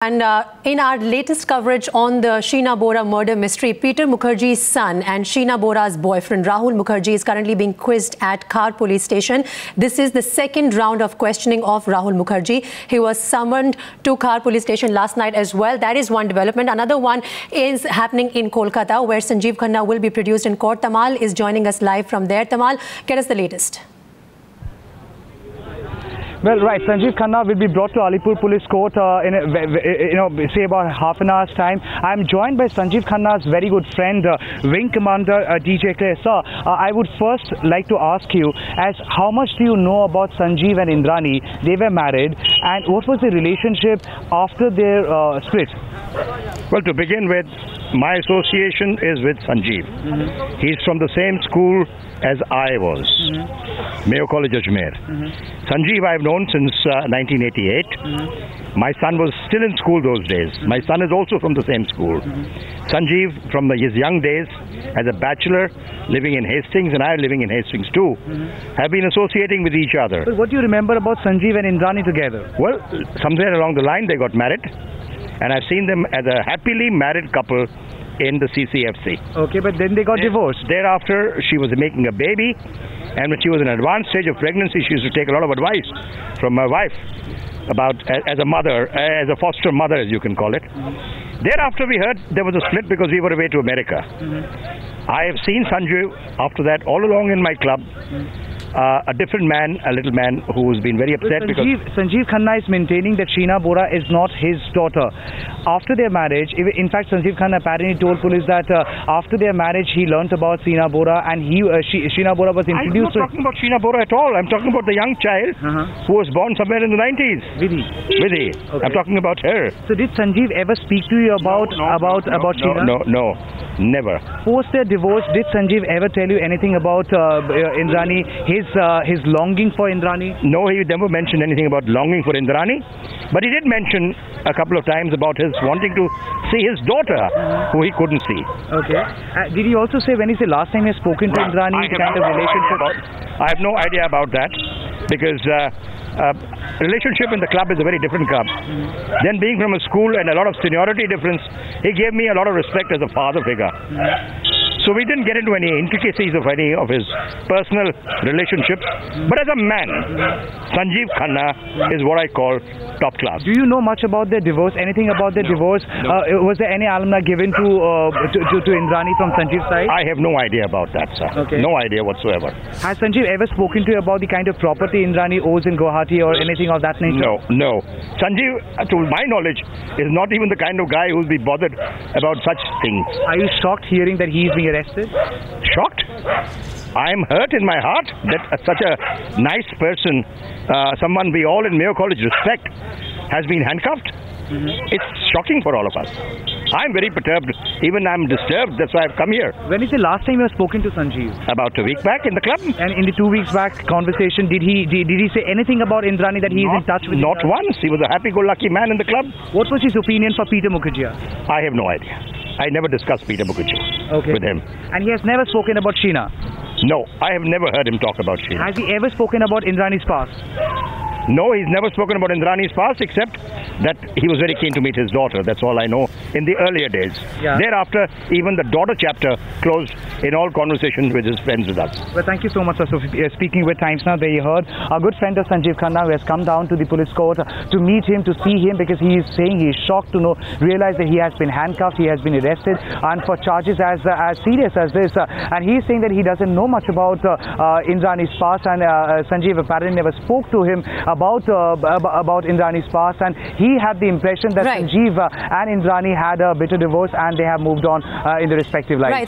And in our latest coverage on the Sheena Bora murder mystery, Peter Mukherjea's son and Sheena Bora's boyfriend Rahul Quizzed is currently being quizzed at Khar police station. This is the second round of questioning of Rahul Mukherjea. He was summoned to Khar police station last night as well. That is one development. Another one is happening in Kolkata, where Sanjeev Khanna will be produced in court. Tamal is joining us live from there. Tamal, get us the latest. Well, right. Sanjeev Khanna will be brought to Alipore Police Court in say about half an hour's time. I'm joined by Sanjeev Khanna's very good friend, Wing Commander DJ Clay. Sir, I would first like to ask you, as how much do you know about Sanjeev and Indrani? They were married, and what was the relationship after their split? Well, to begin with, my association is with Sanjeev. He's from the same school as I was, Mayo College Ajmer. Sanjeev I've known since 1988. My son was still in school those days. My son is also from the same school. Sanjeev, from his young days, as a bachelor, living in Hastings, and I living in Hastings too, have been associating with each other. But what do you remember about Sanjeev and Indrani together? Well, somewhere along the line they got married, and I've seen them as a happily married couple in the CCFC. Okay, but then they got divorced. Thereafter, she was making a baby, and when she was in an advanced stage of pregnancy, she used to take a lot of advice from my wife about as a mother, as a foster mother, as you can call it. Thereafter, we heard there was a split because we were away to America. I have seen Sanjeev after that all along in my club. A different man, a little man who's been very upset because Sanjeev Khanna is maintaining that Sheena Bora is not his daughter. After their marriage, in fact, Sanjeev Khanna apparently told police that after their marriage, he learnt about Sheena Bora, and Sheena Bora was introduced. I'm not talking about Sheena Bora at all. I'm talking about the young child who was born somewhere in the 90s. Vidhi. Okay. I'm talking about her. So did Sanjeev ever speak to you about Sheena? No, never. Post their divorce, did Sanjeev ever tell you anything about Indrani? His longing for Indrani? No, he never mentioned anything about longing for Indrani, but he did mention a couple of times about his wanting to see his daughter, who he couldn't see. Okay. Did he also say when is the last time he has spoken to Indrani, kind of relationship? I have no idea about that, because relationship in the club is a very different club. Then being from a school and a lot of seniority difference, he gave me a lot of respect as a father figure. So we didn't get into any intricacies of any of his personal relationships. But as a man, Sanjeev Khanna is what I call top class. Do you know much about their divorce? Anything about their divorce? No. Was there any alumna given to Indrani from Sanjeev's side? I have no idea about that, sir. Okay. No idea whatsoever. Has Sanjeev ever spoken to you about the kind of property Indrani owes in Guwahati or anything of that nature? No. Sanjeev, to my knowledge, is not even the kind of guy who will be bothered about such things. Are you shocked hearing that he is being arrested? Shocked? I am hurt in my heart that such a nice person, someone we all in Mayo College respect, has been handcuffed. It's shocking for all of us. I'm very perturbed. Even I'm disturbed. That's why I've come here. When is the last time you have spoken to Sanjeev? About a week back in the club. And in the 2 weeks back conversation, did he say anything about Indrani, that he is in touch with? Not once. He was a happy-go-lucky man in the club. What was his opinion for Peter Mukerjea? I have no idea. I never discussed Peter Mukerjea with him. And he has never spoken about Sheena? No, I have never heard him talk about Sheena. Has he ever spoken about Indrani's past? No, he's never spoken about Indrani's past, except that he was very keen to meet his daughter. That's all I know in the earlier days. Thereafter, even the daughter chapter closed in all conversations with his friends with us. Well, thank you so much, sir. So, speaking with Times Now, there you heard a good friend of Sanjeev Khanna who has come down to the police court to meet him, to see him, because he is saying he is shocked to realize that he has been handcuffed, he has been arrested, and for charges as serious as this. And he is saying that he doesn't know much about Indrani's past, and Sanjeev apparently never spoke to him about Indrani's past, and he had the impression that Sanjeev and Indrani had a bitter divorce and they have moved on in their respective lives.